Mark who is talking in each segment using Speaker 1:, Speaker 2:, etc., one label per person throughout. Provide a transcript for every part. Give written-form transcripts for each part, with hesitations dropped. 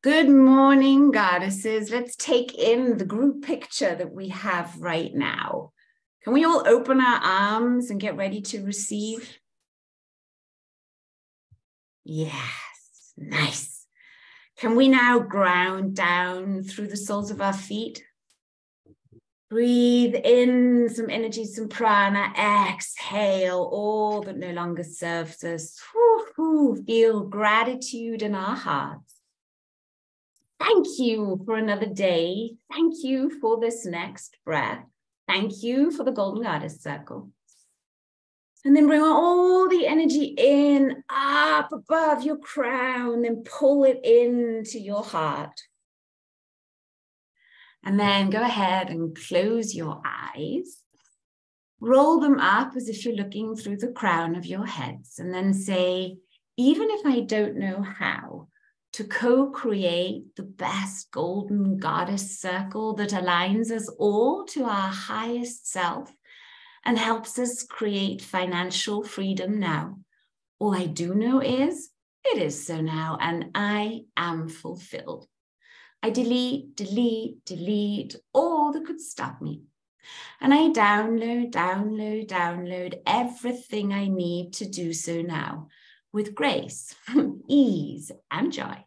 Speaker 1: Good morning, goddesses. Let's take in the group picture that we have right now. Can we all open our arms and get ready to receive? Yes, nice. Can we now ground down through the soles of our feet? Breathe in some energy, some prana. Exhale all that no longer serves us. Feel gratitude in our hearts. Thank you for another day. Thank you for this next breath. Thank you for the Golden Goddess Circle. And then bring all the energy in, up above your crown, then pull it into your heart. And then go ahead and close your eyes. Roll them up as if you're looking through the crown of your heads. And then say, even if I don't know how, to co-create the best golden goddess circle that aligns us all to our highest self and helps us create financial freedom now. All I do know is, it is so now, and I am fulfilled. I delete all that could stop me. And I download everything I need to do so now, with grace, ease, and joy.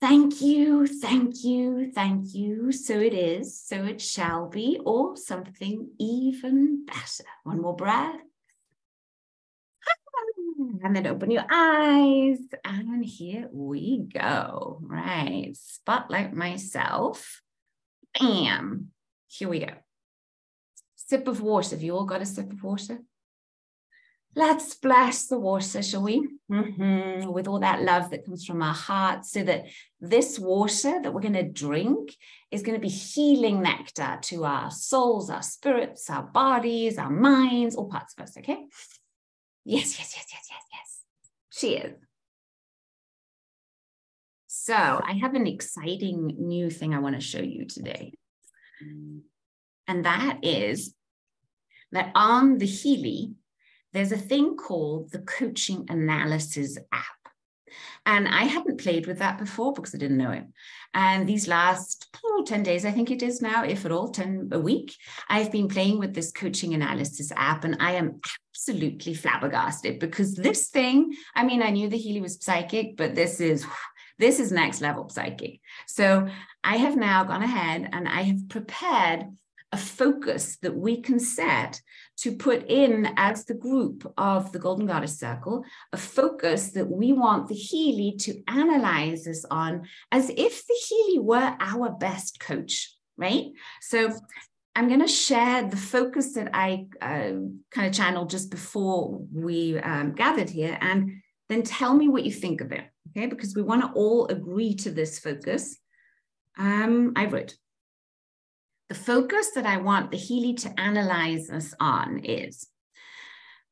Speaker 1: Thank you. So it is, so it shall be, or something even better. One more breath. And then open your eyes. And here we go. Right. Spotlight myself. Bam. Here we go. Sip of water. Have you all got a sip of water? Let's bless the water, shall we? With all that love that comes from our hearts, so that this water that we're going to drink is going to be healing nectar to our souls, our spirits, our bodies, our minds, all parts of us, okay? Yes. Cheers. So I have an exciting new thing I want to show you today. And that is that on the Healy, there's a thing called the Coaching Analysis app. And I hadn't played with that before because I didn't know it. And these last 10 days, I think it is now, if at all, 10 a week, I've been playing with this Coaching Analysis app, and I am absolutely flabbergasted because this thing, I mean, I knew the Healy was psychic, but this is next level psychic. So I have now gone ahead and I have prepared a focus that we can set to put in as the group of the Golden Goddess Circle, a focus that we want the Healy to analyze us on as if the Healy were our best coach, right? So I'm going to share the focus that I kind of channeled just before we gathered here, and then tell me what you think of it, okay? Because we want to all agree to this focus. I wrote, the focus that I want the Healy to analyze us on is,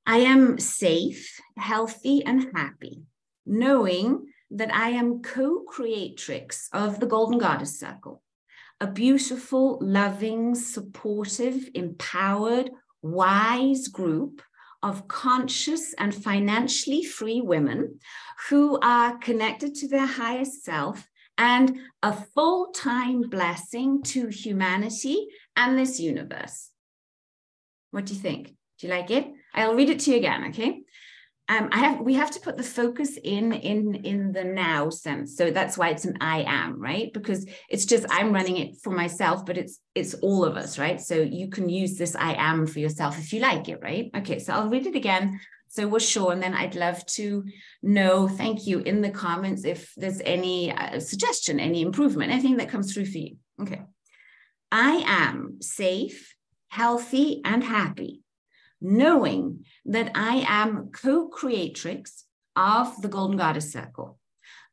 Speaker 1: I am safe, healthy, and happy, knowing that I am co-creatrix of the Golden Goddess Circle, a beautiful, loving, supportive, empowered, wise group of conscious and financially free women who are connected to their highest self and a full-time blessing to humanity and this universe. What do you think? Do you like it? I'll read it to you again, okay? We have to put the focus in the now sense. So that's why it's an I am, right? Because it's just, I'm running it for myself, but it's all of us, right? So you can use this I am for yourself if you like it, right? Okay, so I'll read it again. So we're sure, and then I'd love to know, thank you, in the comments if there's any suggestion, any improvement, anything that comes through for you. Okay. I am safe, healthy, and happy, knowing that I am co-creatrix of the Golden Goddess Circle,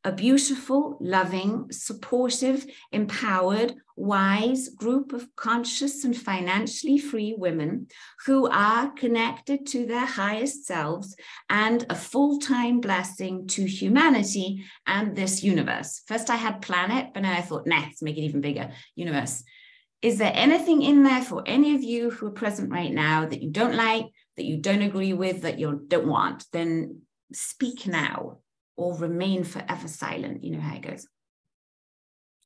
Speaker 1: a beautiful, loving, supportive, empowered, wise group of conscious and financially free women who are connected to their highest selves and a full-time blessing to humanity and this universe. First I had planet, but now I thought, nah, let's make it even bigger, universe. Is there anything in there for any of you who are present right now that you don't like, that you don't agree with, that you don't want? Then speak now or remain forever silent. You know how it goes.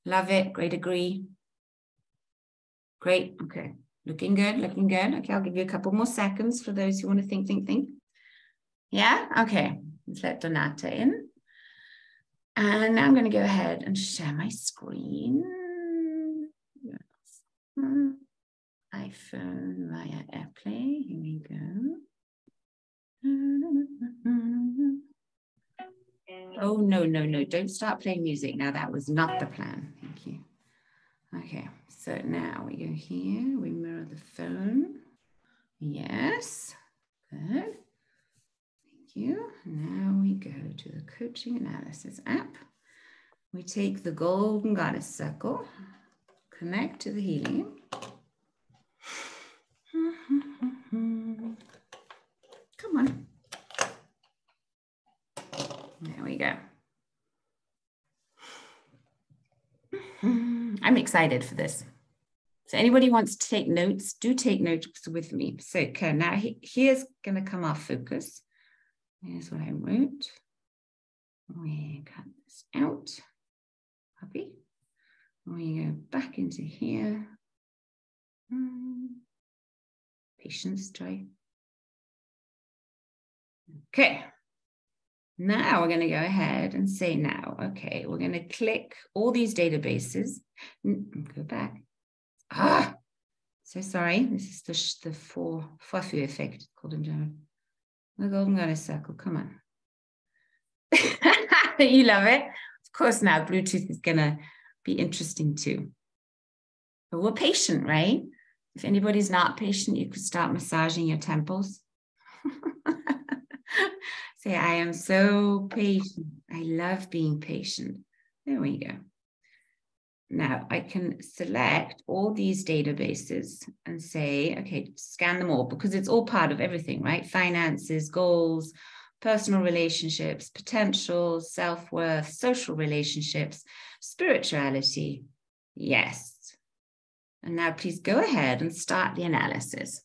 Speaker 1: Love it. Great, agree. Great. Okay. Looking good, looking good. Okay, I'll give you a couple more seconds for those who want to think. Yeah? Okay. Let's let Donata in. And now I'm going to go ahead and share my screen. iPhone via AirPlay. Here we go. Oh, no. Don't start playing music. Now, that was not the plan. Thank you. Okay, so now we go here. We mirror the phone. Yes. Good. Thank you. Now we go to the Coaching Analysis app. We take the Golden Goddess Circle, connect to the Healy. Come on. There we go. I'm excited for this. So anybody wants to take notes, do take notes with me. So okay, now here's going to come our focus. Here's what I wrote. We cut this out. Copy. We go back into here. Patience, try. Okay. Now we're going to go ahead and say now, okay, we're going to click all these databases. Go back. So sorry. This is the fofu effect called in German. The Golden Goddess Circle. Come on. You love it. Of course, now Bluetooth is going to be interesting too. But we're patient, right? If anybody's not patient, you could start massaging your temples. Say, I am so patient. I love being patient. There we go. Now I can select all these databases and say, okay, scan them all because it's all part of everything, right? Finances, goals, personal relationships, potential, self-worth, social relationships, spirituality. Yes. And now please go ahead and start the analysis.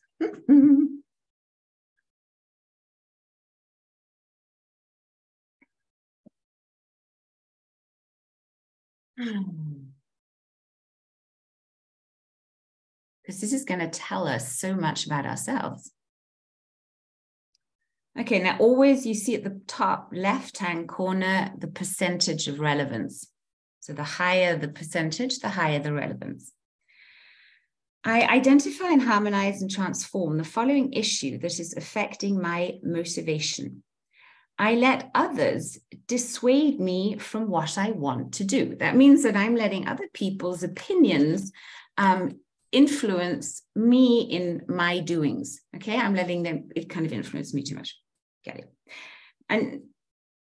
Speaker 1: Because this is going to tell us so much about ourselves. Okay, now always you see at the top left-hand corner, the percentage of relevance. So the higher the percentage, the higher the relevance. I identify and harmonize and transform the following issue that is affecting my motivation. I let others dissuade me from what I want to do. That means that I'm letting other people's opinions influence me in my doings. Okay, I'm letting them, it kind of influence me too much. Get it? And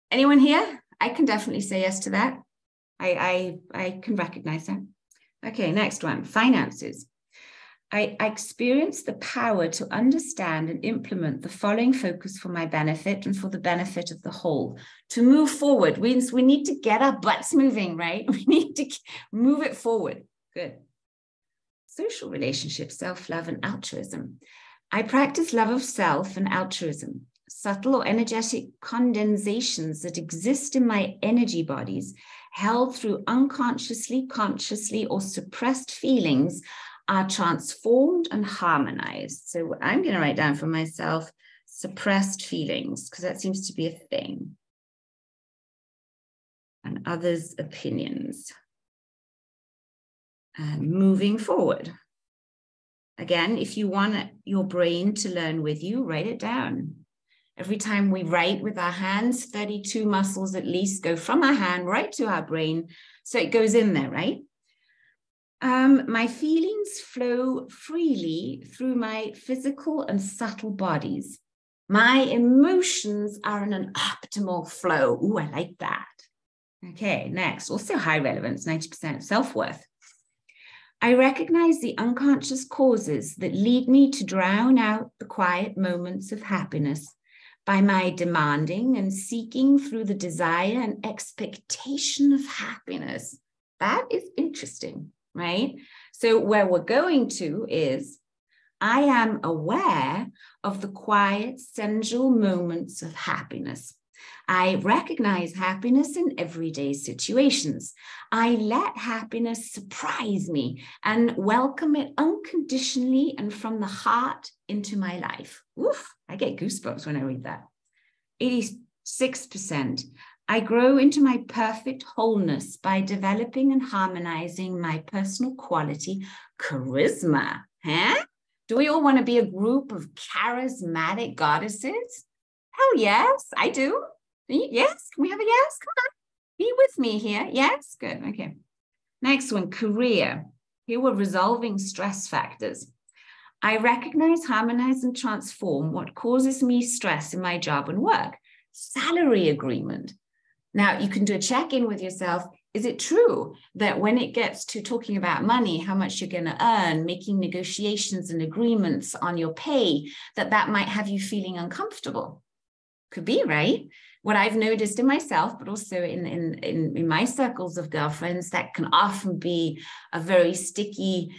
Speaker 1: anyone here? I can definitely say yes to that. I can recognize that. Okay, next one, finances. I experience the power to understand and implement the following focus for my benefit and for the benefit of the whole. To move forward means we need to get our butts moving, right? We need to move it forward. Good. Social relationships, self-love and altruism. I practice love of self and altruism, subtle or energetic condensations that exist in my energy bodies, held through unconsciously, consciously, or suppressed feelings, are transformed and harmonized. So I'm going to write down for myself suppressed feelings, because that seems to be a thing. And others' opinions. And moving forward. Again, if you want your brain to learn with you, write it down. Every time we write with our hands, 32 muscles at least go from our hand right to our brain. So it goes in there, right? My feelings flow freely through my physical and subtle bodies. My emotions are in an optimal flow. Ooh, I like that. Okay, next, also high relevance, 90% self-worth. I recognize the unconscious causes that lead me to drown out the quiet moments of happiness by my demanding and seeking through the desire and expectation of happiness. That is interesting. Right? So where we're going to is, I am aware of the quiet, sensual moments of happiness. I recognize happiness in everyday situations. I let happiness surprise me and welcome it unconditionally and from the heart into my life. Oof, I get goosebumps when I read that. 86%. I grow into my perfect wholeness by developing and harmonizing my personal quality, charisma. Huh? Do we all want to be a group of charismatic goddesses? Hell yes, I do. Yes, can we have a yes? Come on, be with me here. Yes, good, okay. Next one, career. Here we're resolving stress factors. I recognize, harmonize, and transform what causes me stress in my job and work. Salary agreement. Now, you can do a check-in with yourself. Is it true that when it gets to talking about money, how much you're going to earn, making negotiations and agreements on your pay, that might have you feeling uncomfortable? Could be, right? What I've noticed in myself, but also in my circles of girlfriends, that can often be a very sticky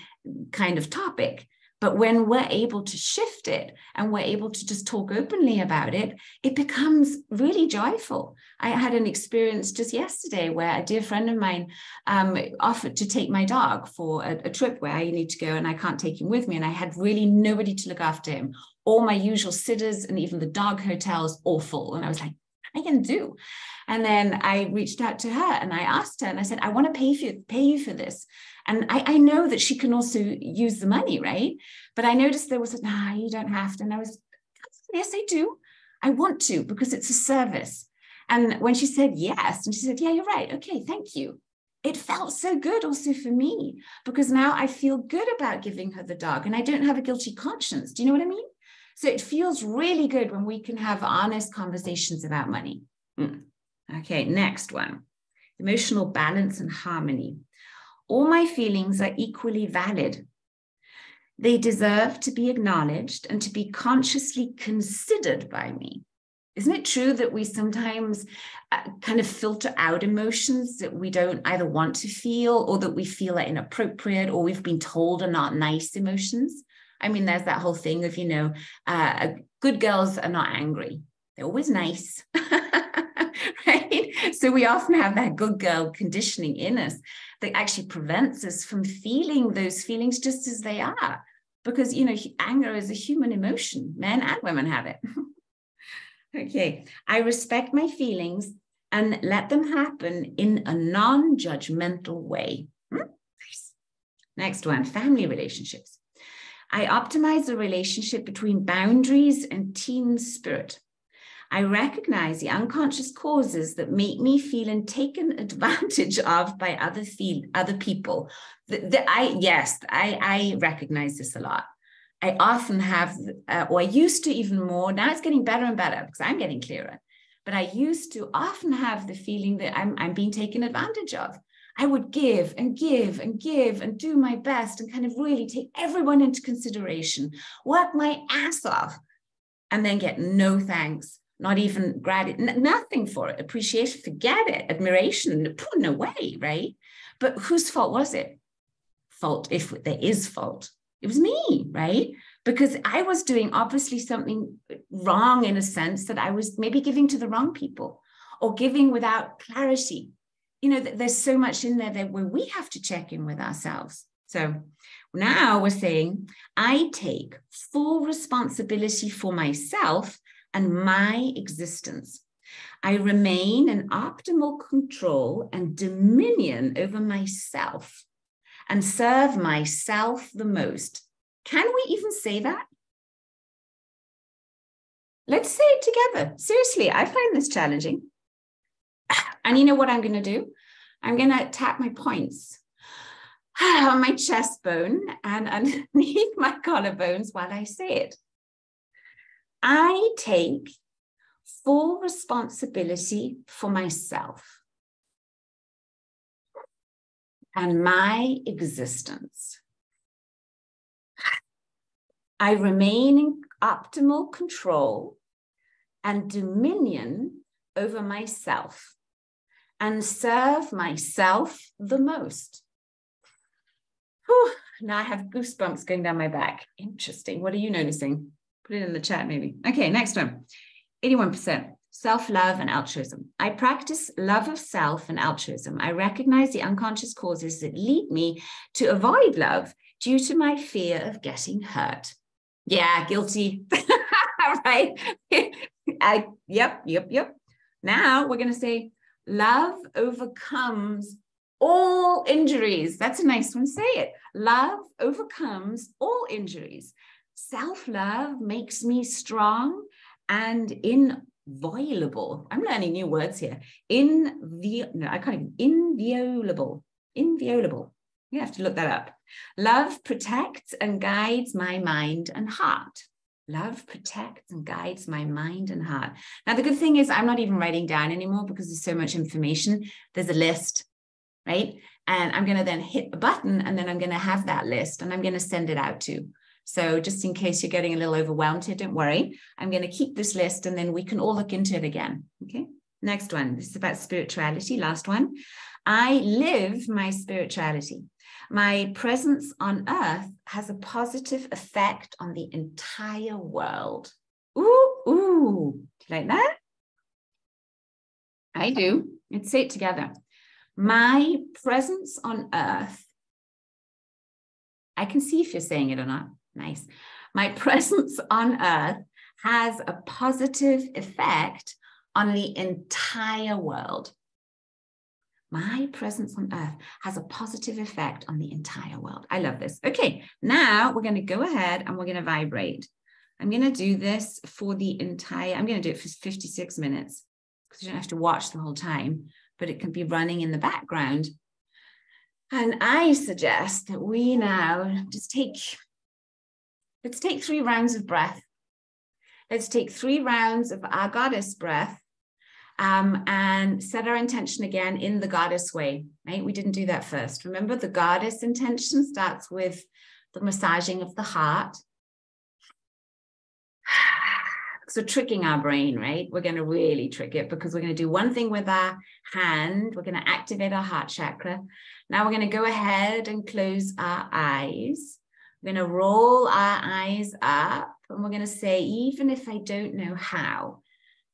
Speaker 1: kind of topic. But when we're able to shift it and we're able to just talk openly about it, it becomes really joyful. I had an experience just yesterday where a dear friend of mine offered to take my dog for a trip where I need to go and I can't take him with me. And I had really nobody to look after him. All my usual sitters and even the dog hotels all full. And I was like, what am I going to do? And then I reached out to her and I asked her and I said, I want to pay you for this. And I know that she can also use the money, right? But I noticed there was a, nah, you don't have to. And I was, yes, I do. I want to because it's a service. And when she said yes, and she said, yeah, you're right. Okay, thank you. It felt so good also for me because now I feel good about giving her the dog and I don't have a guilty conscience. Do you know what I mean? So it feels really good when we can have honest conversations about money. Okay, next one. Emotional balance and harmony. All my feelings are equally valid. They deserve to be acknowledged and to be consciously considered by me. Isn't it true that we sometimes kind of filter out emotions that we don't either want to feel or that we feel are inappropriate or we've been told are not nice emotions? I mean, there's that whole thing of, good girls are not angry. They're always nice, right? So we often have that good girl conditioning in us that actually prevents us from feeling those feelings just as they are. Because, anger is a human emotion. Men and women have it. Okay, I respect my feelings and let them happen in a non-judgmental way. Nice. Next one, family relationships. I optimize the relationship between boundaries and team spirit. I recognize the unconscious causes that make me feel taken advantage of by other people. I recognize this a lot. I often have, or I used to even more, now it's getting better and better because I'm getting clearer, but I used to often have the feeling that I'm being taken advantage of. I would give and give and give and do my best and kind of really take everyone into consideration, work my ass off, and then get no thanks, not even gratitude, nothing for it, appreciation, forget it, admiration, put away, right? But whose fault was it? Fault, if there is fault. It was me, right? Because I was doing obviously something wrong in a sense that I was maybe giving to the wrong people or giving without clarity. There's so much in there where we have to check in with ourselves. So now we're saying, I take full responsibility for myself and my existence. I remain in optimal control and dominion over myself and serve myself the most. Can we even say that? Let's say it together. Seriously, I find this challenging. And you know what I'm going to do? I'm going to tap my points on my chest bone and underneath my collarbones while I say it. I take full responsibility for myself and my existence. I remain in optimal control and dominion over myself and serve myself the most. Whew, now I have goosebumps going down my back. Interesting. What are you noticing? Put it in the chat maybe. Okay, next one. 81%. self-love and altruism. I practice love of self and altruism. I recognize the unconscious causes that lead me to avoid love due to my fear of getting hurt. Yeah, guilty. Right? Yep. Now we're going to say love overcomes all injuries. That's a nice one. Say it. Love overcomes all injuries. Self-love makes me strong and inviolable. I'm learning new words here. Inviolable. Inviolable. You have to look that up. Love protects and guides my mind and heart. Love protects and guides my mind and heart. Now, the good thing is I'm not even writing down anymore because there's so much information. There's a list, right? And I'm going to then hit a button and then I'm going to have that list and I'm going to send it out to you. So just in case you're getting a little overwhelmed here, don't worry. I'm going to keep this list and then we can all look into it again. Okay. Next one. This is about spirituality. Last one. I live my spirituality. My presence on earth has a positive effect on the entire world. Ooh. Do you like that? I do. Let's say it together. My presence on earth. I can see if you're saying it or not. Nice. My presence on earth has a positive effect on the entire world. My presence on earth has a positive effect on the entire world. I love this. Okay, now we're going to go ahead and we're going to vibrate. I'm going to do this for the entire, I'm going to do it for 56 minutes because you don't have to watch the whole time, but it can be running in the background. And I suggest that we now just let's take 3 rounds of breath. Let's take 3 rounds of our goddess breath. And set our intention again in the goddess way, right? We didn't do that first. Remember, the goddess intention starts with the massaging of the heart. So tricking our brain, right? We're going to really trick it because we're going to do one thing with our hand. We're going to activate our heart chakra. Now we're going to go ahead and close our eyes. We're going to roll our eyes up and we're going to say, even if I don't know how,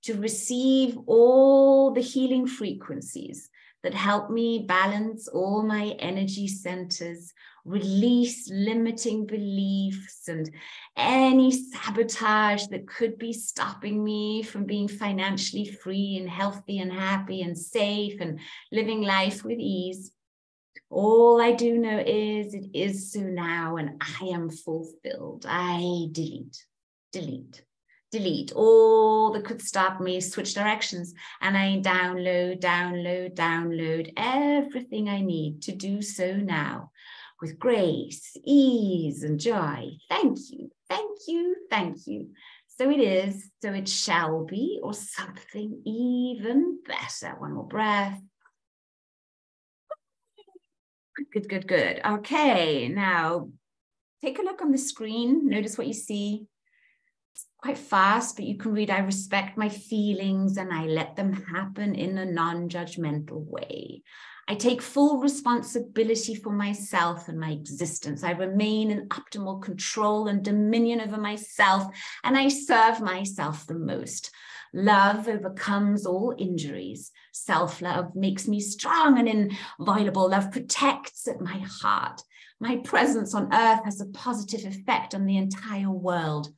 Speaker 1: to receive all the healing frequencies that help me balance all my energy centers, release limiting beliefs and any sabotage that could be stopping me from being financially free and healthy and happy and safe and living life with ease. All I do know is it is so now and I am fulfilled. I delete all that could stop me, switch directions, and I download everything I need to do so now with grace, ease, and joy. Thank you. So it is, so it shall be, or something even better. One more breath. Good. Okay, now take a look on the screen. Notice what you see. Quite fast, but you can read, I respect my feelings and I let them happen in a non-judgmental way. I take full responsibility for myself and my existence. I remain in optimal control and dominion over myself, and I serve myself the most. Love overcomes all injuries. Self-love makes me strong and inviolable. Love protects my heart. My presence on earth has a positive effect on the entire world.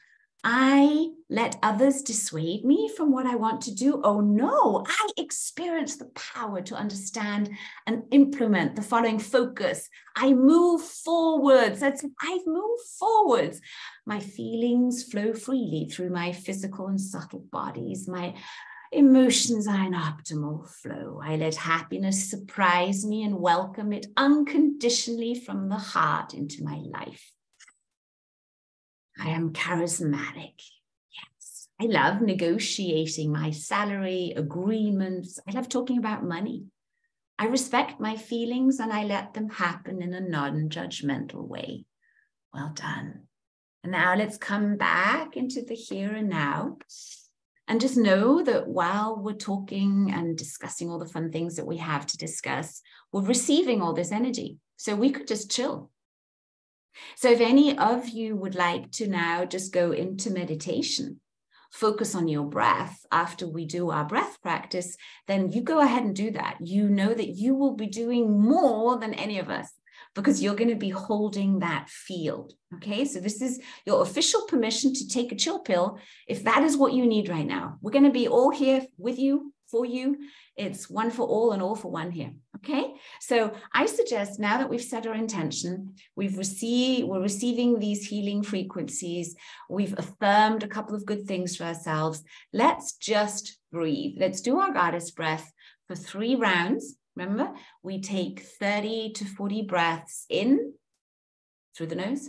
Speaker 1: I let others dissuade me from what I want to do. Oh no, I experience the power to understand and implement the following focus. I move forwards. I've moved forwards. My feelings flow freely through my physical and subtle bodies. My emotions are in optimal flow. I let happiness surprise me and welcome it unconditionally from the heart into my life. I am charismatic. Yes. I love negotiating my salary, agreements. I love talking about money. I respect my feelings and I let them happen in a non-judgmental way. Well done. And now let's come back into the here and now. And just know that while we're talking and discussing all the fun things that we have to discuss, we're receiving all this energy. So we could just chill. So if any of you would like to now just go into meditation, focus on your breath after we do our breath practice, then you go ahead and do that. You know that you will be doing more than any of us because you're going to be holding that field. Okay, so this is your official permission to take a chill pill if that is what you need right now. We're going to be all here with you, for you. It's one for all and all for one here. Okay, so I suggest now that we've set our intention, we're receiving these healing frequencies, we've affirmed a couple of good things for ourselves. Let's just breathe. Let's do our goddess breath for 3 rounds. Remember, we take 30 to 40 breaths in through the nose.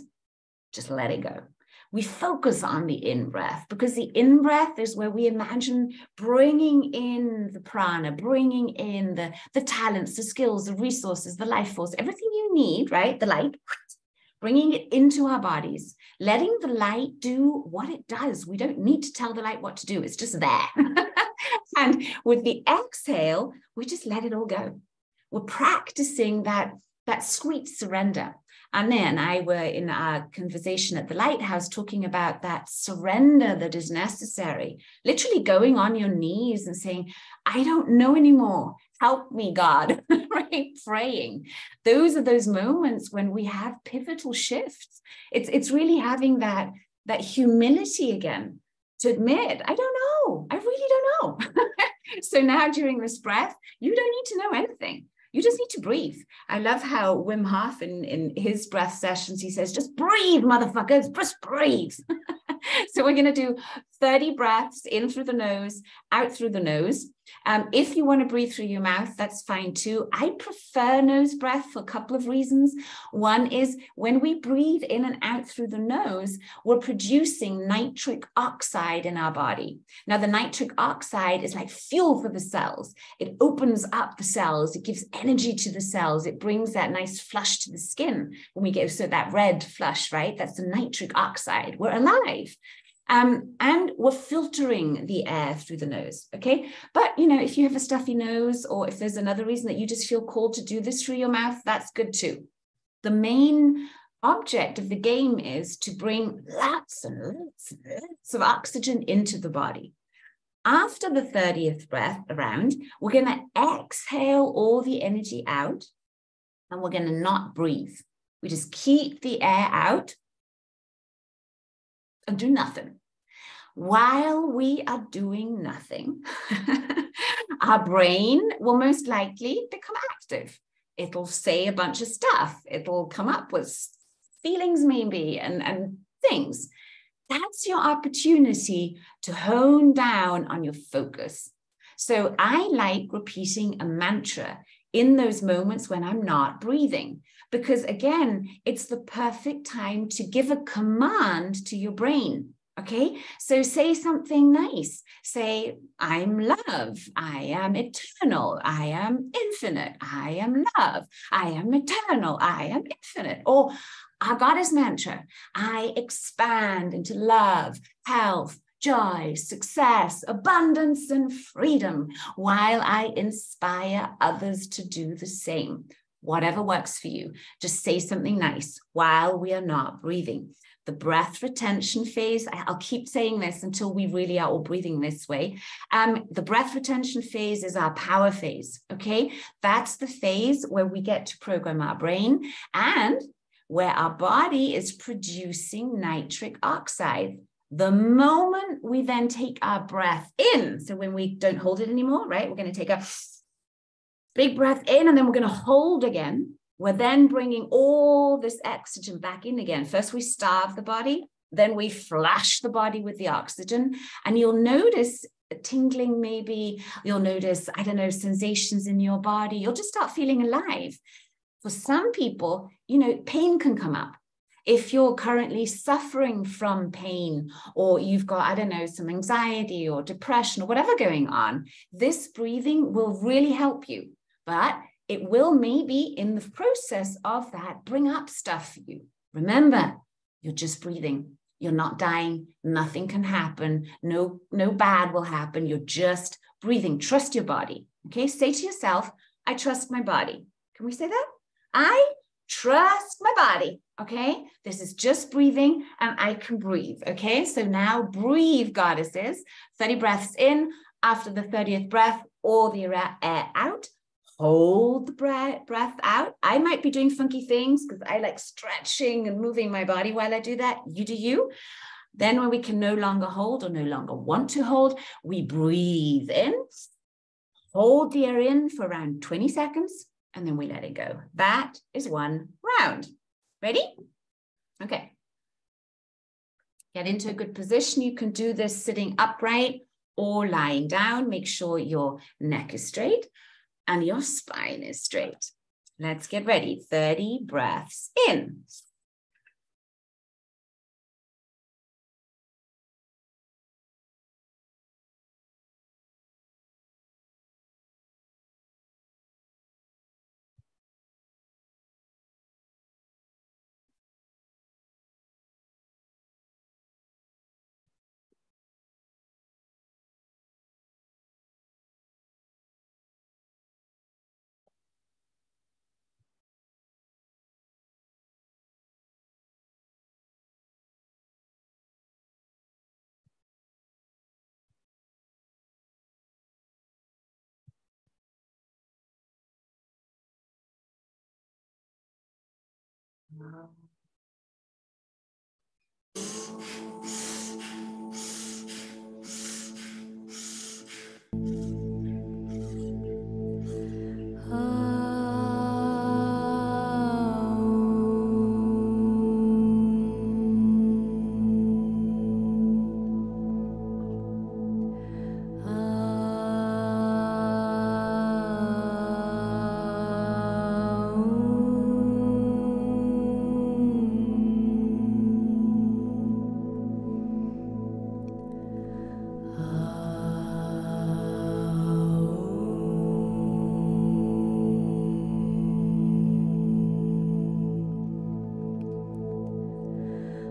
Speaker 1: Just let it go. We focus on the in-breath because the in-breath is where we imagine bringing in the prana, bringing in the talents, the skills, the resources, the life force, everything you need, right? The light, bringing it into our bodies, letting the light do what it does. We don't need to tell the light what to do. It's just there. And with the exhale, we just let it all go. We're practicing that sweet surrender. And then I were in our conversation at the lighthouse talking about that surrender that is necessary, literally going on your knees and saying, I don't know anymore. Help me, God, right? Praying. Those are those moments when we have pivotal shifts. It's really having that humility again to admit, I don't know. I really don't know. So now during this breath, you don't need to know anything. You just need to breathe. I love how Wim Hof in his breath sessions, he says, just breathe, motherfuckers, just breathe. So we're going to do 30 breaths in through the nose, out through the nose. If you want to breathe through your mouth, that's fine too. I prefer nose breath for a couple of reasons. One is when we breathe in and out through the nose, we're producing nitric oxide in our body. Now, the nitric oxide is like fuel for the cells. It opens up the cells. It gives energy to the cells. It brings that nice flush to the skin when we get, so that red flush, right? That's the nitric oxide. We're alive. And we're filtering the air through the nose, okay? But, if you have a stuffy nose or if there's another reason that you just feel called to do this through your mouth, that's good too. The main object of the game is to bring lots and lots and lots of oxygen into the body. After the 30th breath around, we're going to exhale all the energy out and we're going to not breathe. We just keep the air out and do nothing. While we are doing nothing, our brain will most likely become active. It'll say a bunch of stuff. It'll come up with feelings maybe and things. That's your opportunity to hone down on your focus. So I like repeating a mantra in those moments when I'm not breathing, because again, it's the perfect time to give a command to your brain. Okay, so say something nice. Say, I'm love. I am eternal. I am infinite. I am love. I am eternal. I am infinite. Or our goddess mantra, I expand into love, health, joy, success, abundance, and freedom, while I inspire others to do the same. Whatever works for you, just say something nice while we are not breathing. The breath retention phase, I'll keep saying this until we really are all breathing this way. The breath retention phase is our power phase, okay? That's the phase where we get to program our brain and where our body is producing nitric oxide. The moment we then take our breath in, so when we don't hold it anymore, right? We're going to take a big breath in and then we're going to hold again. We're then bringing all this oxygen back in again. First, we starve the body, then we flush the body with the oxygen. And you'll notice tingling maybe, you'll notice, I don't know, sensations in your body. You'll just start feeling alive. For some people, pain can come up. If you're currently suffering from pain or you've got, I don't know, some anxiety or depression or whatever going on, this breathing will really help you. But it will maybe in the process of that bring up stuff for you. Remember, you're just breathing. You're not dying. Nothing can happen. No bad will happen. You're just breathing. Trust your body. Okay, say to yourself, I trust my body. Can we say that? I trust my body. Okay, this is just breathing and I can breathe. Okay, so now breathe, goddesses. 30 breaths in. After the 30th breath, all the air out. Hold the breath out. I might be doing funky things because I like stretching and moving my body while I do that. You do you. Then when we can no longer hold or no longer want to hold, we breathe in, hold the air in for around 20 seconds, and then we let it go. That is one round. Ready? Okay. Get into a good position. You can do this sitting upright or lying down. Make sure your neck is straight and your spine is straight. Let's get ready. 30 breaths in.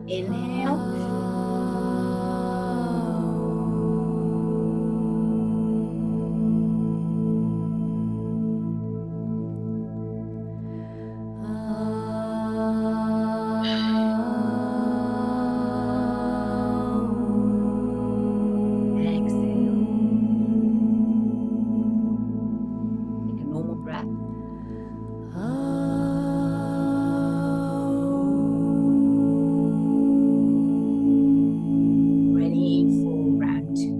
Speaker 1: Inhale. Exhale. Take a normal breath. Ready for round two.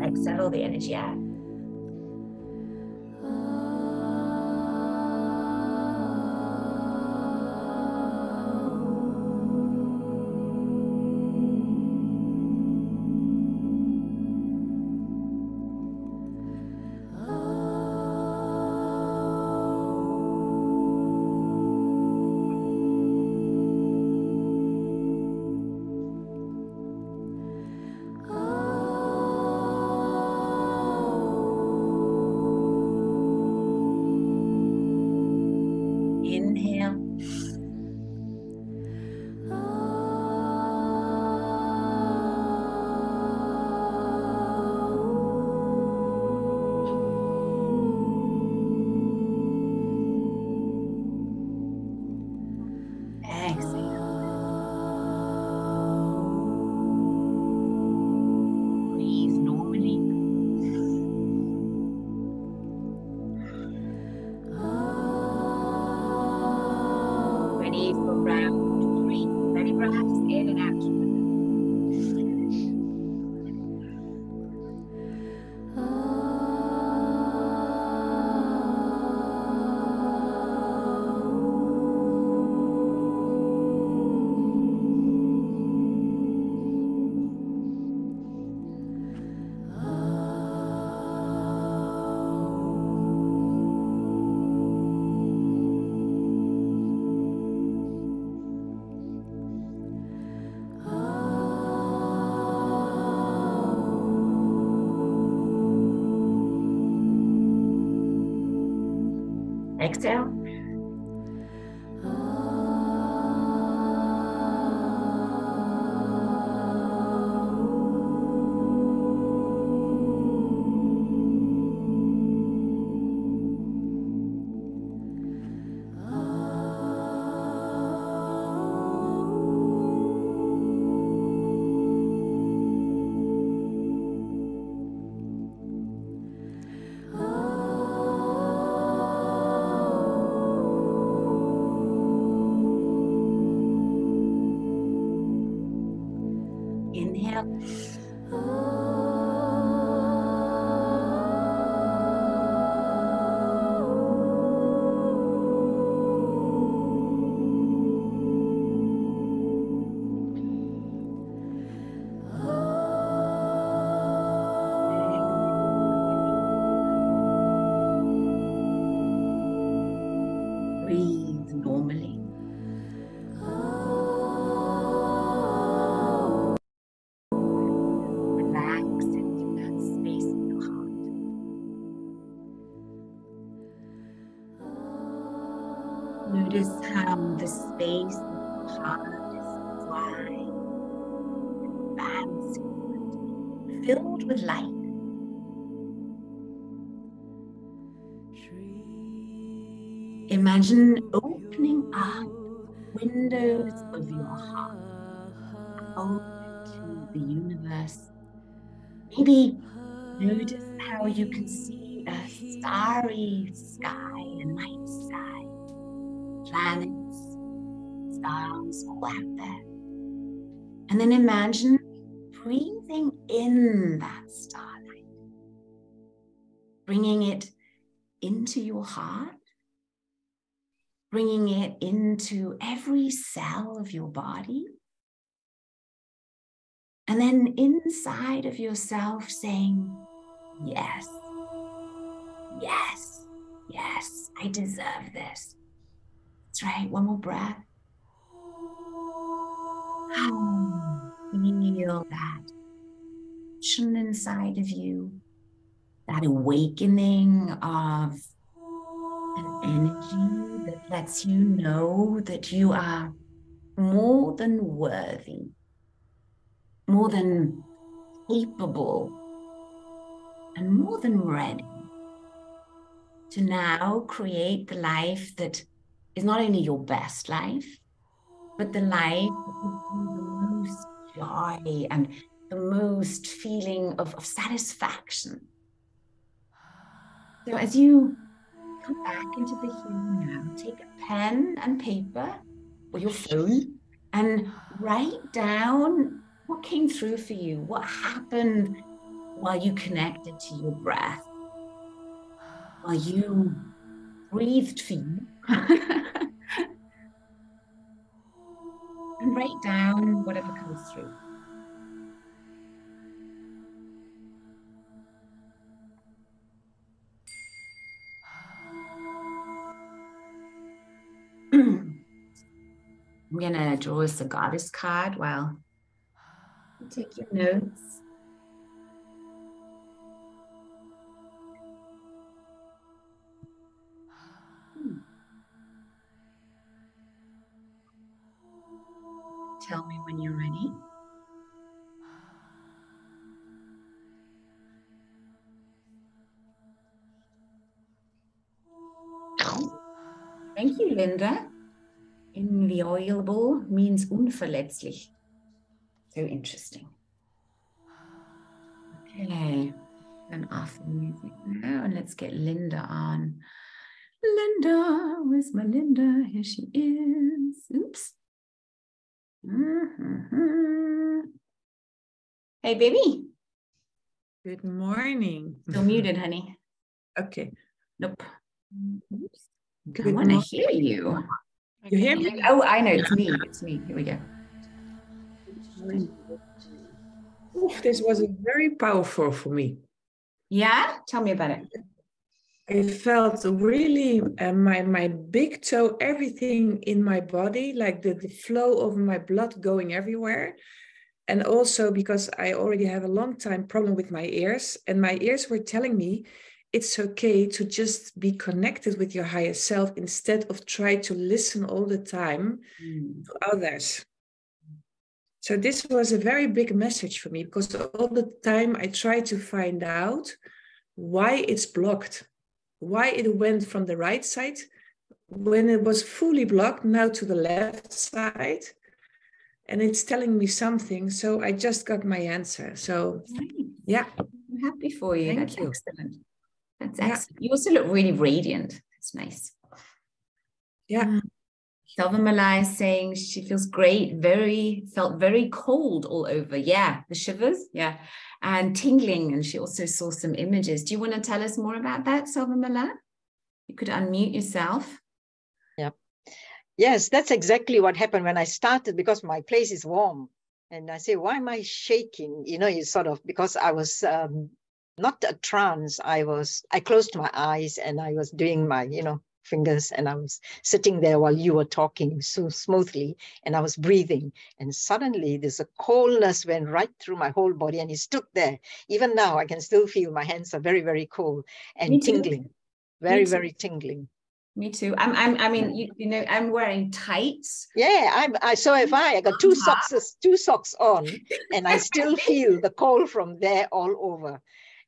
Speaker 1: Exhale all the energy out. Inhale. Exhale. Breathe normally. Ready for round three. 30 breaths in and out. Exhale. Inhale. Breathe normally. Relax into that space in your heart. Notice how the space in your heart is wide, expansive, filled with light. Imagine opening up windows of your heart out to the universe. Maybe notice how you can see a starry sky, a night sky, planets, stars all out there. And then imagine breathing in that starlight, bringing it into your heart, bringing it into every cell of your body. And then inside of yourself saying, yes, yes, yes, I deserve this. That's right, one more breath. Feel that passion inside of you, that awakening of an energy that lets you know that you are more than worthy, more than capable, and more than ready to now create the life that is not only your best life, but the life that gives you the most joy and the most feeling of satisfaction. So as you come back into the here and now, take a pen and paper or your phone and write down what came through for you, what happened while you connected to your breath, while you breathed for you. And write down whatever comes through. I'm going to draw us a goddess card while you take your notes. Tell me when you're ready. Thank you, Linda. Inviolable means unverletzlich. So interesting. Okay, turn off the music now and let's get Linda on. Linda, where's my Linda? Here she is. Oops. Hey, baby.
Speaker 2: Good morning.
Speaker 1: Still muted, honey.
Speaker 2: Okay.
Speaker 1: Nope. Oops.
Speaker 2: Good
Speaker 1: I want to hear you.
Speaker 2: You hear me?
Speaker 1: Oh, I know. It's me. It's me. Here we go.
Speaker 2: Oof, this was very powerful for me.
Speaker 1: Yeah? Tell me about it.
Speaker 2: I felt really my big toe, everything in my body, like the flow of my blood going everywhere. And also because I already have a long time problem with my ears, and my ears were telling me, it's okay to just be connected with your higher self instead of try to listen all the time to others. So this was a very big message for me, because all the time I try to find out why it's blocked, why it went from the right side when it was fully blocked now to the left side, and it's telling me something. So I just got my answer. So yeah,
Speaker 1: I'm happy for you.
Speaker 2: Thank
Speaker 1: That's
Speaker 2: you.
Speaker 1: excellent. That's excellent. You also look really radiant. That's nice.
Speaker 2: Yeah.
Speaker 1: Selva Malai is saying she feels great, felt very cold all over. Yeah, the shivers, yeah, and tingling. And she also saw some images. Do you want to tell us more about that, Selva Malai? You could unmute yourself.
Speaker 3: Yeah. Yes, that's exactly what happened when I started, because my place is warm. And I say, why am I shaking? You know, you sort of, because I was not a trance. I closed my eyes and I was doing my, fingers, and I was sitting there while you were talking so smoothly, and I was breathing, and suddenly there's a coldness went right through my whole body, and it stood there. Even now I can still feel my hands are very, very cold and tingling, very tingling.
Speaker 1: Me too. I mean, I'm wearing tights.
Speaker 3: Yeah, so if I got two socks on, and I still feel the cold from there all over.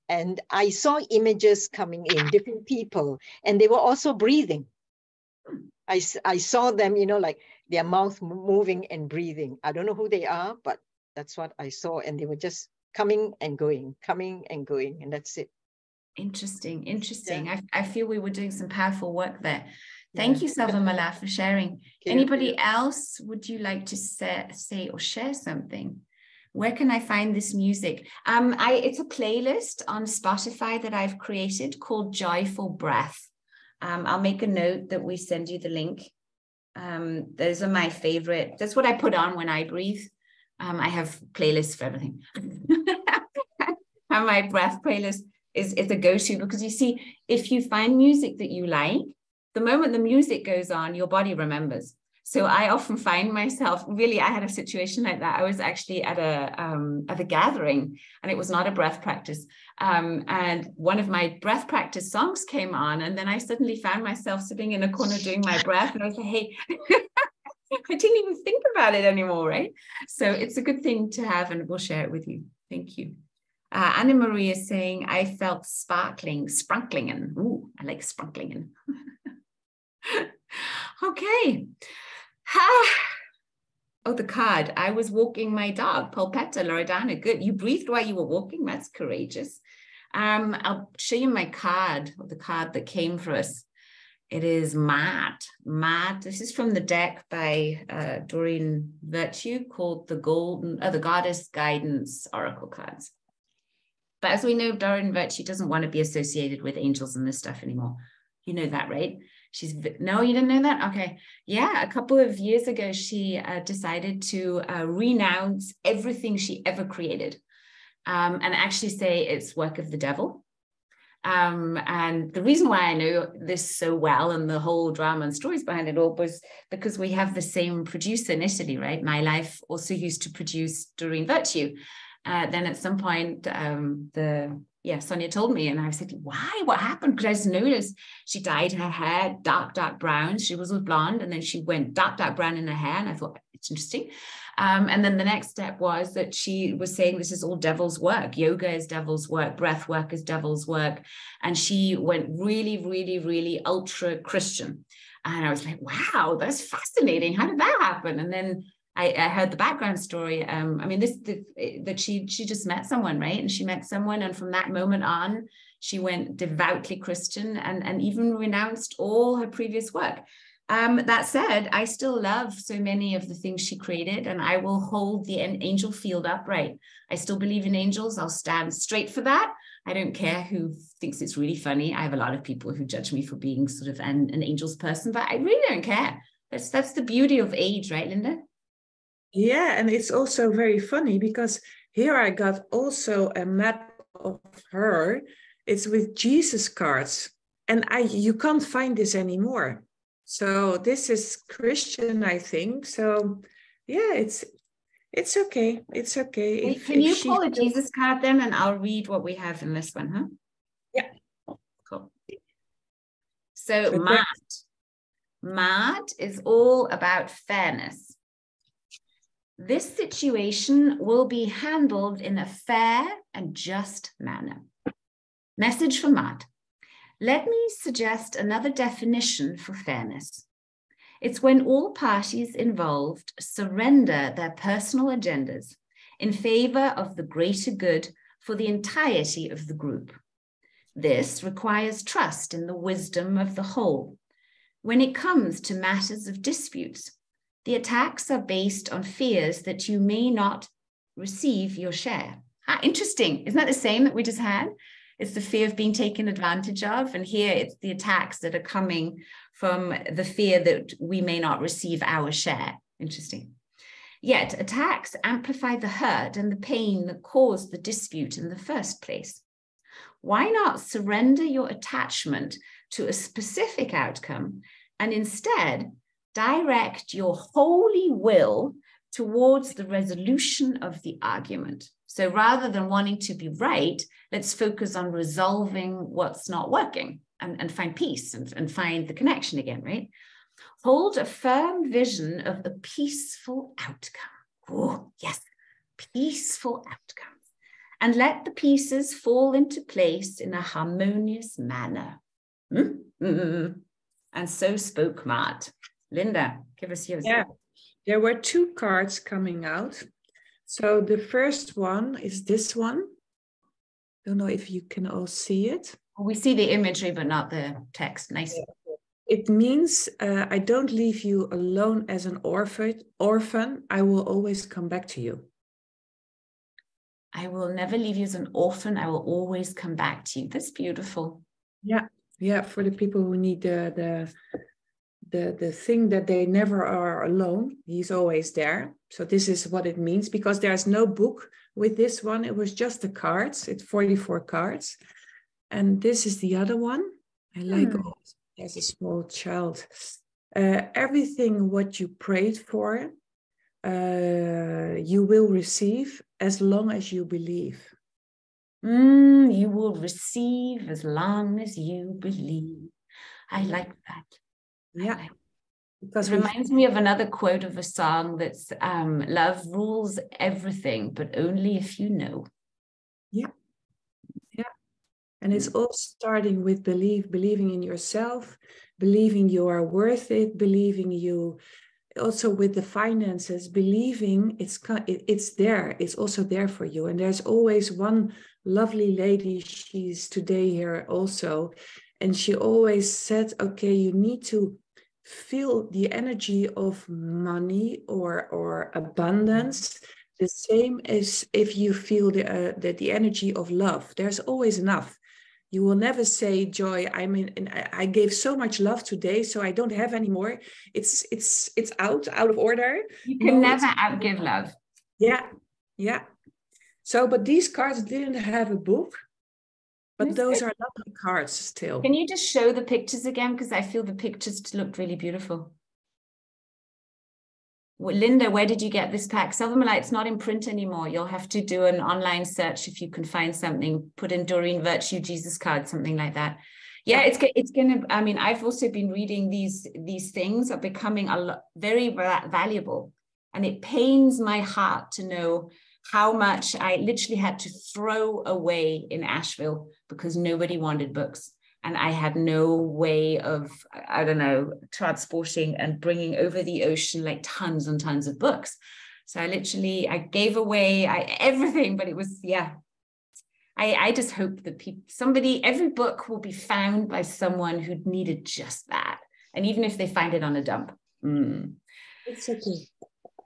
Speaker 3: And I saw images coming in, different people, and they were also breathing. I saw them, like their mouth moving and breathing. I don't know who they are, but that's what I saw. And they were just coming and going, and that's it.
Speaker 1: Interesting. Yeah. I feel we were doing some powerful work there. Thank you, Selva Malai, for sharing. Anybody else, would you like to say or share something? Where can I find this music? It's a playlist on Spotify that I've created called Joyful Breath. I'll make a note that we send you the link. Those are my favorite. That's what I put on when I breathe. I have playlists for everything. And my breath playlist is a go-to, because you see, if you find music that you like, the moment the music goes on, your body remembers. So I often find myself, really, I had a situation like that. I was actually at a gathering, and it was not a breath practice. And one of my breath practice songs came on, and then I suddenly found myself sitting in a corner doing my breath, and I was like, hey, I didn't even think about it anymore, right? So it's a good thing to have, and we'll share it with you. Thank you. Anna Maria is saying, I felt spranklingen. Ooh, I like spranklingen. Okay. Oh, the card. I was walking my dog, Polpetta Loredana. Good. You breathed while you were walking. That's courageous. I'll show you my card, or the card that came for us. It is Mad. This is from the deck by Doreen Virtue, called the Goddess Guidance Oracle cards. But as we know, Doreen Virtue doesn't want to be associated with angels and this stuff anymore. You know that, right? No, you didn't know that? Okay. Yeah, a couple of years ago, she decided to renounce everything she ever created, and actually say it's work of the devil. And the reason why I know this so well, and the whole drama and stories behind it all, was because we have the same producer in Italy, right? My Life also used to produce Doreen Virtue. Then at some point, Sonia told me, and I said, why? What happened? Because I just noticed she dyed her hair dark brown. She was blonde, and then she went dark brown in her hair. And I thought, it's interesting. And then the next step was that she was saying this is all devil's work. Yoga is devil's work. Breath work is devil's work. And she went really, really, really ultra Christian. And I was like, wow, that's fascinating. How did that happen? And then I heard the background story. That she just met someone, right? And she met someone, and from that moment on, she went devoutly Christian and even renounced all her previous work. That said, I still love so many of the things she created, and I will hold the angel field upright. I still believe in angels. I'll stand straight for that. I don't care who thinks it's really funny. I have a lot of people who judge me for being sort of an angels person, but I really don't care. That's the beauty of age, right, Linda?
Speaker 2: Yeah, and it's also very funny because here I got also a map of her. It's with Jesus cards, and you can't find this anymore. So this is Christian, I think. So yeah, it's okay. It's okay.
Speaker 1: Can you pull a Jesus card then, and I'll read what we have in this one, huh?
Speaker 2: Yeah.
Speaker 1: So Maat is all about fairness. This situation will be handled in a fair and just manner. Message for Maat. Let me suggest another definition for fairness. It's when all parties involved surrender their personal agendas in favor of the greater good for the entirety of the group. This requires trust in the wisdom of the whole. When it comes to matters of disputes, the attacks are based on fears that you may not receive your share. Interesting. Isn't that the same that we just had? It's the fear of being taken advantage of. And here it's the attacks that are coming from the fear that we may not receive our share. Interesting. Yet attacks amplify the hurt and the pain that caused the dispute in the first place. Why not surrender your attachment to a specific outcome and instead direct your holy will towards the resolution of the argument? So rather than wanting to be right, let's focus on resolving what's not working and find peace and find the connection again, right? Hold a firm vision of a peaceful outcome. Oh, yes, peaceful outcome. And let the pieces fall into place in a harmonious manner. And so spoke Maat. Linda, give us yours.
Speaker 2: Yeah, there were two cards coming out. So the first one is this one. Don't know if you can all see it.
Speaker 1: We see the imagery, but not the text. Nice.
Speaker 2: Yeah. It means, I don't leave you alone as an orphan. I will always come back to you.
Speaker 1: I will never leave you as an orphan. I will always come back to you. That's beautiful.
Speaker 2: Yeah, yeah. For the people who need the thing that they never are alone, he's always there. So this is what it means, because there's no book with this one. It was just the cards. It's 44 cards. And this is the other one. I like all as a small child. Everything what you prayed for, you will receive as long as you believe.
Speaker 1: You will receive as long as you believe. I like that.
Speaker 2: Yeah.
Speaker 1: Because it reminds me of another quote of a song that's love rules everything, but only if you know.
Speaker 2: Yeah. Yeah. And it's all starting with believing in yourself, believing you are worth it, believing you also with the finances, believing it's there. It's also there for you. And there's always one lovely lady. She's today here also. And she always said, okay, you need to feel the energy of money or abundance, the same as if you feel the energy of love. There's always enough. You will never say, Joy, I gave so much love today, so I don't have any more. It's out of order.
Speaker 1: You can never outgive love.
Speaker 2: Yeah, yeah. So, but these cards didn't have a book, but those are lovely cards still.
Speaker 1: Can you just show the pictures again? Because I feel the pictures looked really beautiful. Linda, where did you get this pack? Silvermalite, it's not in print anymore. You'll have to do an online search if you can find something. Put in Doreen Virtue Jesus card, something like that. Yeah, it's gonna. I mean, I've also been reading these things are becoming very valuable, and it pains my heart to know how much I literally had to throw away in Asheville because nobody wanted books. And I had no way of, I don't know, transporting and bringing over the ocean like tons and tons of books. So I gave away everything, but it was, yeah. I just hope that every book will be found by someone who needed just that. And even if they find it on a dump.
Speaker 2: It's okay.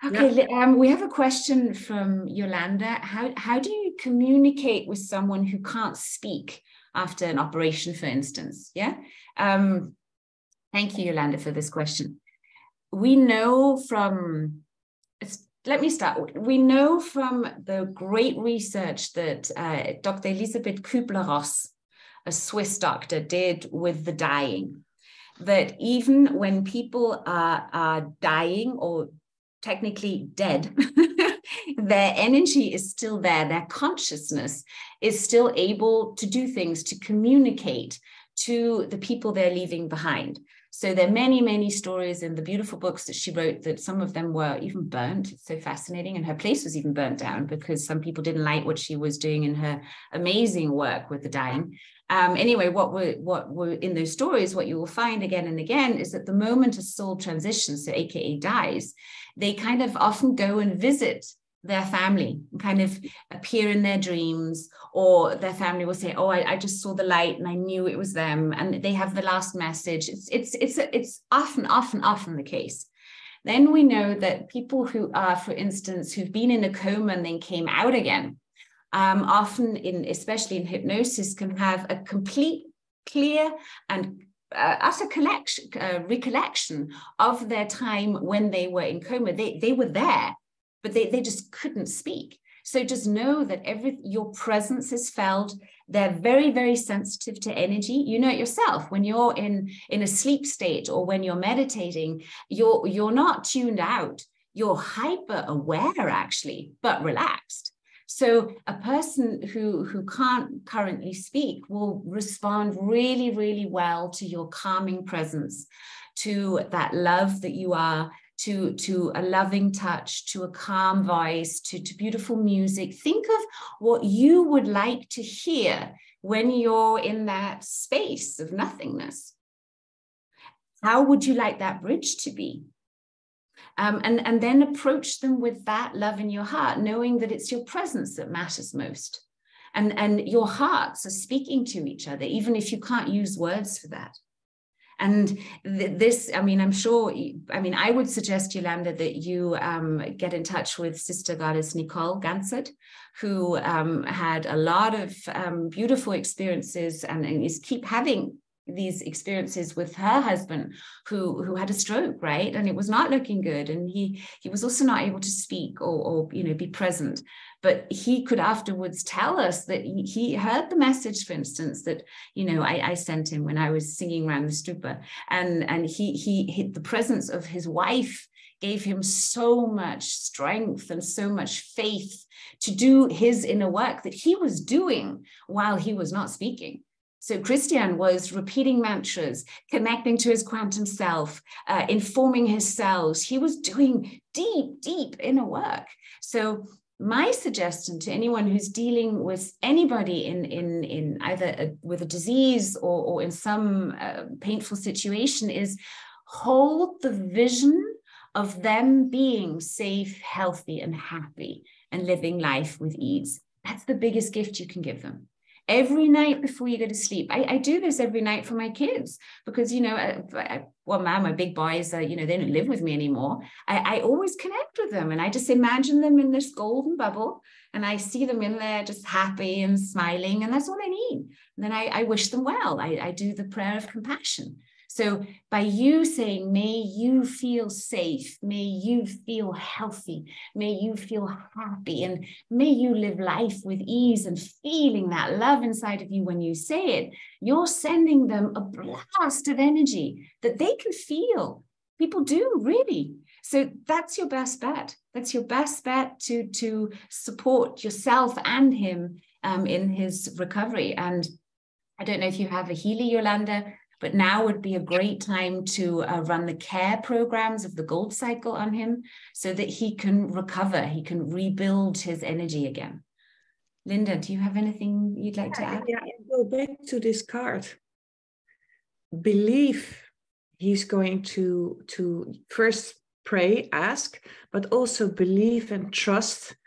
Speaker 1: Okay, yeah. We have a question from Yolanda. How do you communicate with someone who can't speak after an operation, for instance? Yeah. Thank you, Yolanda, for this question. We know from, let me start. We know from the great research that Dr. Elisabeth Kübler-Ross, a Swiss doctor, did with the dying, that even when people are dying or technically dead, their energy is still there, their consciousness is still able to do things, to communicate to the people they're leaving behind. So there are many, many stories in the beautiful books that she wrote that some of them were even burnt. It's so fascinating. And her place was even burnt down because some people didn't like what she was doing in her amazing work with the dying. Anyway, what were in those stories, what you will find again and again is that the moment a soul transitions, so AKA dies, they kind of often go and visit their family, kind of appear in their dreams, or their family will say, oh, I just saw the light and I knew it was them, and they have the last message. It's often the case. Then we know that people who are, for instance, who've been in a coma and then came out again, often especially in hypnosis, can have a complete, clear and utter recollection of their time when they were in coma. They were there, but they just couldn't speak. So just know that your presence is felt. They're very, very sensitive to energy. You know it yourself. When you're in a sleep state or when you're meditating, you're not tuned out. You're hyper aware, actually, but relaxed. So a person who can't currently speak will respond really, really well to your calming presence, to that love that you are, to a loving touch, to a calm voice, to beautiful music. Think of what you would like to hear when you're in that space of nothingness. How would you like that bridge to be? And then approach them with that love in your heart, knowing that it's your presence that matters most. And your hearts are speaking to each other, even if you can't use words for that. And this, I mean, I'm sure, I would suggest, Yolanda, that you get in touch with Sister Goddess Nicole Gansert, who had a lot of beautiful experiences and is keep having these experiences with her husband who had a stroke, right? And it was not looking good. And he was also not able to speak or be present. But he could afterwards tell us that he heard the message, for instance, that, I sent him when I was singing around the stupa. And he the presence of his wife gave him so much strength and so much faith to do his inner work that he was doing while he was not speaking. So Christian was repeating mantras, connecting to his quantum self, informing his cells. He was doing deep, deep inner work. So my suggestion to anyone who's dealing with anybody in either with a disease or in some painful situation is hold the vision of them being safe, healthy, and happy and living life with ease. That's the biggest gift you can give them. Every night before you go to sleep, I do this every night for my kids because, my big boys, they don't live with me anymore. I always connect with them and I just imagine them in this golden bubble and I see them in there just happy and smiling, and that's all I need. And then I wish them well. I do the prayer of compassion. So by you saying, may you feel safe, may you feel healthy, may you feel happy, and may you live life with ease, and feeling that love inside of you when you say it, you're sending them a blast of energy that they can feel. People do, really. So that's your best bet. That's your best bet to support yourself and him in his recovery. And I don't know if you have a Healy, Yolanda, but now would be a great time to run the care programs of the Gold Cycle on him so that he can recover, he can rebuild his energy again. Linda, do you have anything you'd like to add?
Speaker 2: Yeah, go back to this card. Believe he's going to first pray, ask, but also believe and trust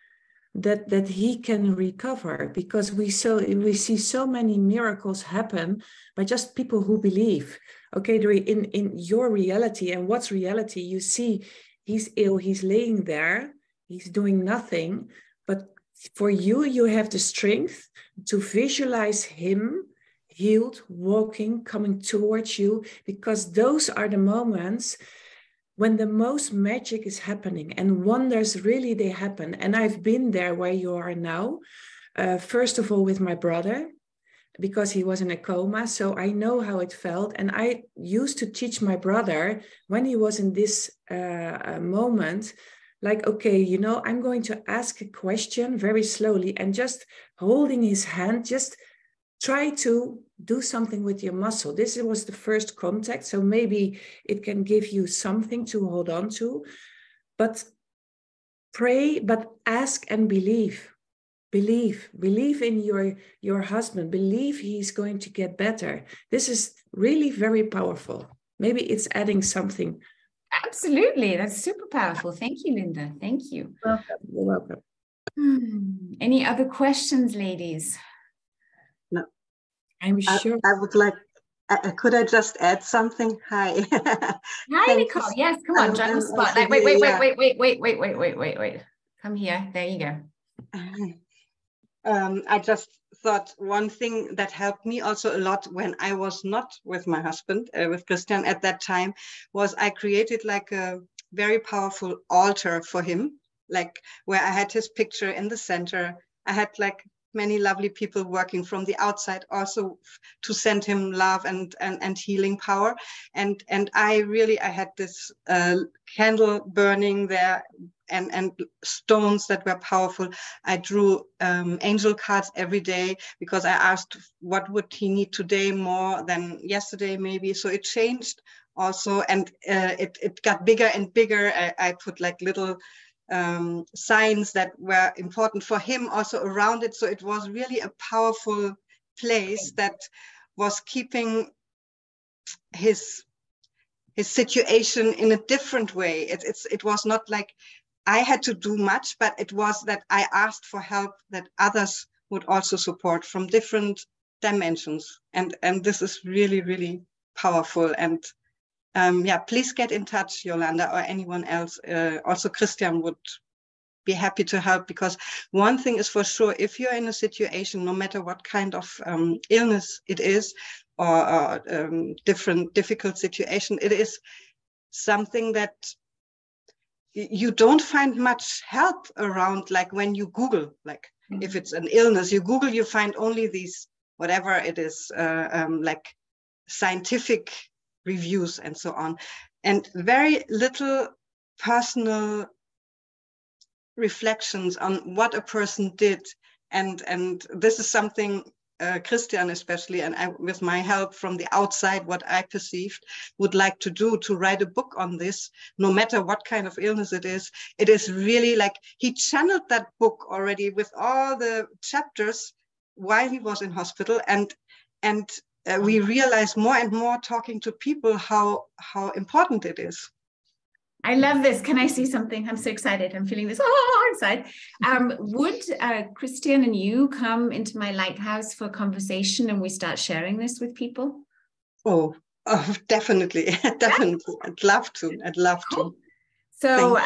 Speaker 2: that he can recover, because we see so many miracles happen by just people who believe. Okay, in your reality, and what's reality? You see he's ill, he's laying there, he's doing nothing, but for you have the strength to visualize him healed, walking, coming towards you, because those are the moments when the most magic is happening and wonders really, they happen. And I've been there where you are now, first of all with my brother, because he was in a coma. So I know how it felt. And I used to teach my brother when he was in this moment, like, okay, I'm going to ask a question very slowly, and just holding his hand, just try to do something with your muscle. This was the first contact, so maybe it can give you something to hold on to. But pray, but ask and believe. Believe in your husband. Believe he's going to get better. This is really very powerful. Maybe it's adding something.
Speaker 1: Absolutely. That's super powerful. Thank you, Linda. Thank you.
Speaker 2: You're welcome.
Speaker 1: Any other questions, ladies?
Speaker 4: No.
Speaker 2: I'm sure.
Speaker 4: I would like, could I just add something? Hi.
Speaker 1: Hi, Nicole. Yes, come on, join the spotlight. Wait. Come here. There you go.
Speaker 4: I just thought one thing that helped me also a lot when I was not with my husband, with Christian at that time, was I created like a very powerful altar for him, like where I had his picture in the center. I had like many lovely people working from the outside also to send him love and healing power. And I had this candle burning there and stones that were powerful. I drew angel cards every day because I asked what would he need today more than yesterday maybe. So it changed also, and it got bigger and bigger. I put like little signs that were important for him also around it. So it was really a powerful place that was keeping his situation in a different way. It was not like I had to do much, but it was that I asked for help that others would also support from different dimensions. And this is really, really powerful. And please get in touch, Yolanda, or anyone else. Also, Christian would be happy to help, because one thing is for sure, if you're in a situation, no matter what kind of illness it is, or different difficult situation, it is something that you don't find much help around. Like when you Google, like if it's an illness, you Google, you find only these, whatever it is, like scientific reviews and so on, and very little personal reflections on what a person did. And this is something Christian especially, and I, with my help from the outside, what I perceived, would like to do, to write a book on this, no matter what kind of illness it is. It is really like he channeled that book already with all the chapters while he was in hospital, and we realize more and more talking to people how important it is.
Speaker 1: I love this. Can I see something? I'm so excited. I'm feeling this inside. Would Christian and you come into my lighthouse for a conversation and we start sharing this with people?
Speaker 4: Oh, definitely. Definitely. I'd love to.
Speaker 1: Cool. So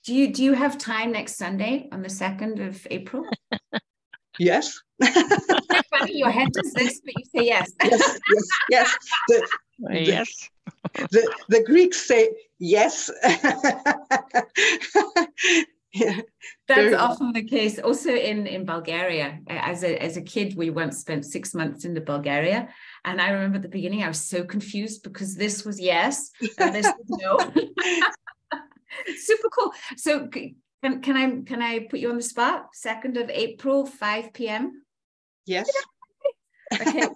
Speaker 1: do you have time next Sunday on the 2nd of April?
Speaker 4: Yes.
Speaker 1: It's funny, your head does this, but you say yes.
Speaker 4: Yes.
Speaker 5: Yes.
Speaker 4: The Greeks say yes. Yeah,
Speaker 1: that's often the case. Also in Bulgaria, as a kid, we once spent 6 months in Bulgaria, and I remember at the beginning I was so confused because this was yes and this was no. Super cool. So can I put you on the spot? 2nd of April, 5 p.m.
Speaker 4: Yes.
Speaker 1: Okay,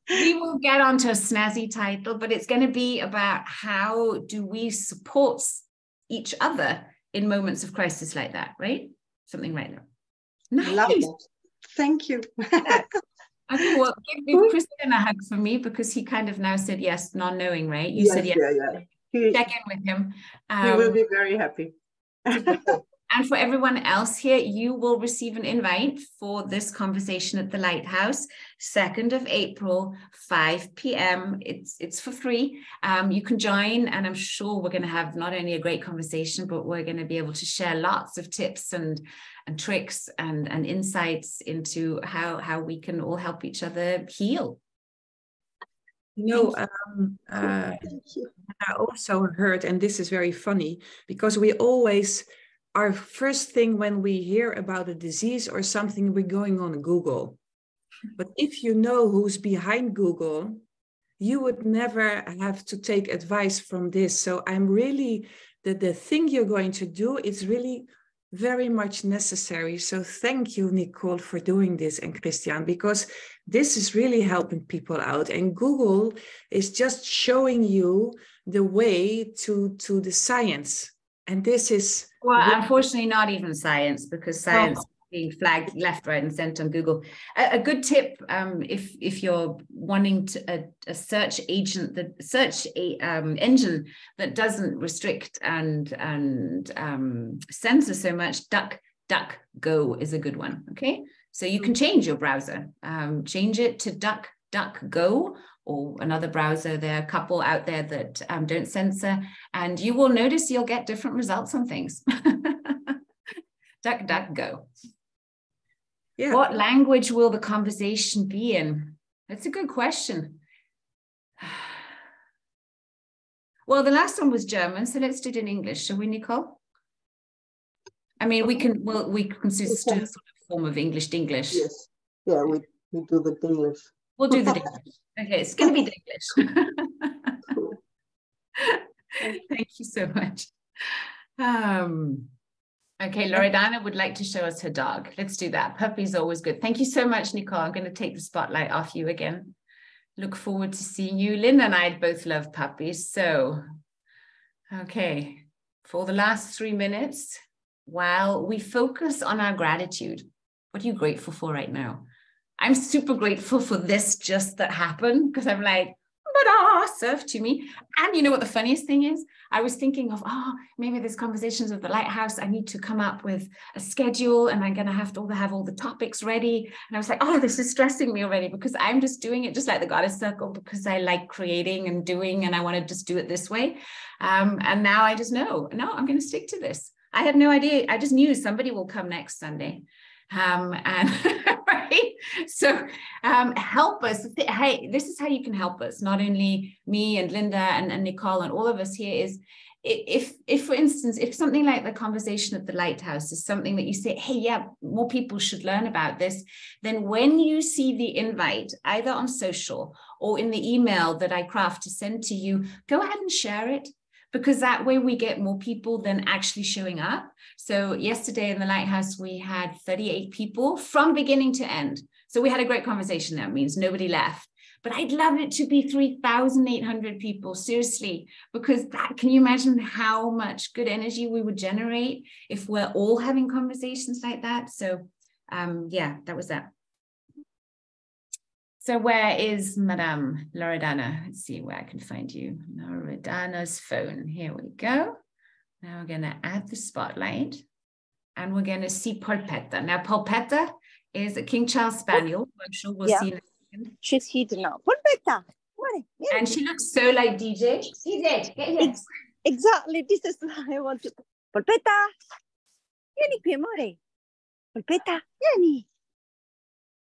Speaker 1: we will get onto a snazzy title, but it's going to be about how do we support each other in moments of crisis like that, right? Something like that. Nice.
Speaker 4: Love it. Thank you.
Speaker 1: Okay, well, give Christian a hug for me, because he kind of now said yes, non-knowing, right? You said yes.
Speaker 4: Yeah.
Speaker 1: Check in with him.
Speaker 4: He will be very happy.
Speaker 1: And for everyone else here, you will receive an invite for this conversation at the Lighthouse, 2nd of April, 5 p.m. It's for free. You can join, and I'm sure we're going to have not only a great conversation, but we're going to be able to share lots of tips and tricks and insights into how we can all help each other heal.
Speaker 2: I also heard, and this is very funny, because we always, our first thing when we hear about a disease or something, we're going on Google. But if you know who's behind Google, you would never have to take advice from this. So I'm really, the thing you're going to do is really very much necessary. So thank you, Nicole, for doing this, and Christian, because this is really helping people out. And Google is just showing you the way to the science. And this is...
Speaker 1: Well, unfortunately, not even science, because science being flagged left, right, and center on Google. A good tip, if you're wanting to, a search agent, the search engine that doesn't restrict and censor so much, DuckDuckGo is a good one. Okay, so you can change your browser, change it to DuckDuckGo or another browser. There are a couple out there that don't censor, and you will notice you'll get different results on things. DuckDuckGo. Yeah. What language will the conversation be in? That's a good question. Well, the last one was German, so let's do it in English, shall we, Nicole? I mean, we can do sort of form of English.
Speaker 4: Yes. Yeah, we do the English.
Speaker 1: We'll do the English. Okay, it's going to be the English. Thank you so much. Okay, Loredana would like to show us her dog. Let's do that. Puppy's always good. Thank you so much, Nicole. I'm going to take the spotlight off you again. Look forward to seeing you. Linda and I both love puppies. So, okay, for the last 3 minutes, while we focus on our gratitude, what are you grateful for right now? I'm super grateful for this just that happened, because I'm like, surf to me. And you know what the funniest thing is? I was thinking of, maybe there's conversations of the lighthouse. I need to come up with a schedule, and I'm going to have all the topics ready. And I was like, this is stressing me already, because I'm just doing it just like the Goddess Circle, because I like creating and doing, and I want to just do it this way. And now I just know, no, I'm going to stick to this. I had no idea. I just knew somebody will come next Sunday. And right, so help us. Hey, this is how you can help us, not only me and Linda and Nicole and all of us here, is if for instance, if something like the conversation at the lighthouse is something that you say, hey, yeah, more people should learn about this, then when you see the invite either on social or in the email that I craft to send to you, go ahead and share it, because that way we get more people than actually showing up. So yesterday in the lighthouse, we had 38 people from beginning to end. So we had a great conversation. That means nobody left. But I'd love it to be 3,800 people, seriously, because can you imagine how much good energy we would generate if we're all having conversations like that? So yeah, that was that. So where is Madame Loredana? Let's see where I can find you. Loredana's phone. Here we go. Now we're going to add the spotlight, and we're going to see Polpetta. Now, Polpetta is a King Charles Spaniel. I'm sure we'll see in a second.
Speaker 6: She's hidden now. Polpetta.
Speaker 1: And she looks so like DJ. DJ, get here.
Speaker 6: Exactly. This is what I want to. Polpetta. Vieni qui, amore. Polpetta. Vieni.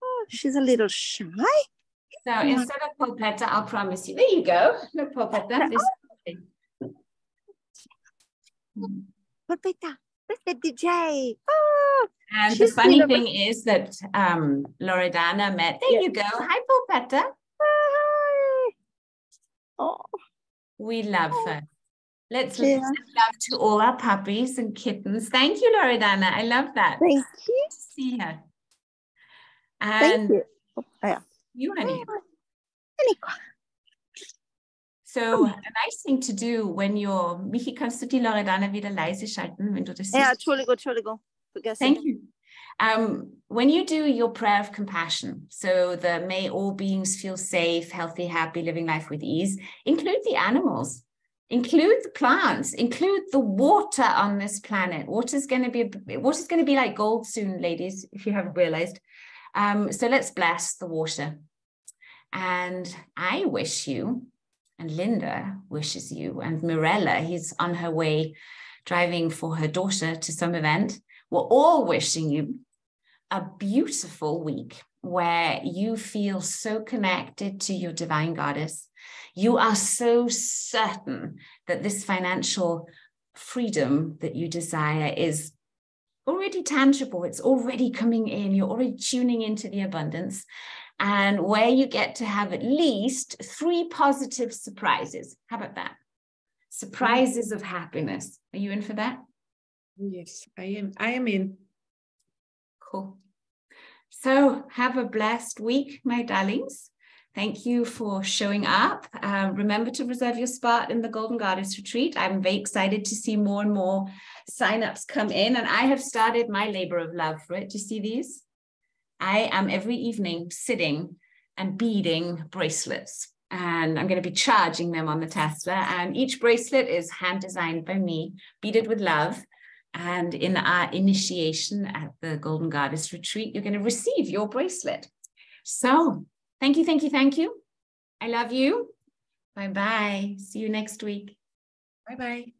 Speaker 6: Oh, she's a little shy.
Speaker 1: So instead of Polpetta, I'll promise you. There you go. Look, Polpetta.
Speaker 6: Polpetta, where's the DJ? Oh,
Speaker 1: and the funny thing is that Loredana met. There you go. Hi, Polpetta.
Speaker 6: Hi. Oh,
Speaker 1: we love her. Let's send love to all our puppies and kittens. Thank you, Loredana. I love that.
Speaker 6: Thank you.
Speaker 1: To see her.
Speaker 6: And thank you.
Speaker 1: You, honey. So, a nice thing to do when you're... Michi, kannst du die Loredana wieder leise schalten, wenn du das siehst?
Speaker 6: Ja, Entschuldigung.
Speaker 1: Thank you. When you do your prayer of compassion, so the may all beings feel safe, healthy, happy, living life with ease, include the animals, include the plants, include the water on this planet. Water's going to be like gold soon, ladies, if you haven't realized. So let's bless the water. And I wish you, and Linda wishes you, and Mirella, he's on her way driving for her daughter to some event. We're all wishing you a beautiful week where you feel so connected to your divine goddess. You are so certain that this financial freedom that you desire is already tangible. It's already coming in. You're already tuning into the abundance. And where you get to have at least 3 positive surprises. How about that? Surprises of happiness. Are you in for that?
Speaker 2: Yes, I am in.
Speaker 1: Cool. So have a blessed week, my darlings. Thank you for showing up. Remember to reserve your spot in the Golden Goddess Retreat. I'm very excited to see more and more signups come in, and I have started my labor of love for it. Do you see these? I am every evening sitting and beading bracelets, and I'm going to be charging them on the Tesla, and each bracelet is hand designed by me, beaded with love. And in our initiation at the Golden Goddess Retreat, you're going to receive your bracelet. So thank you, thank you, thank you. I love you. Bye-bye. See you next week.
Speaker 2: Bye-bye.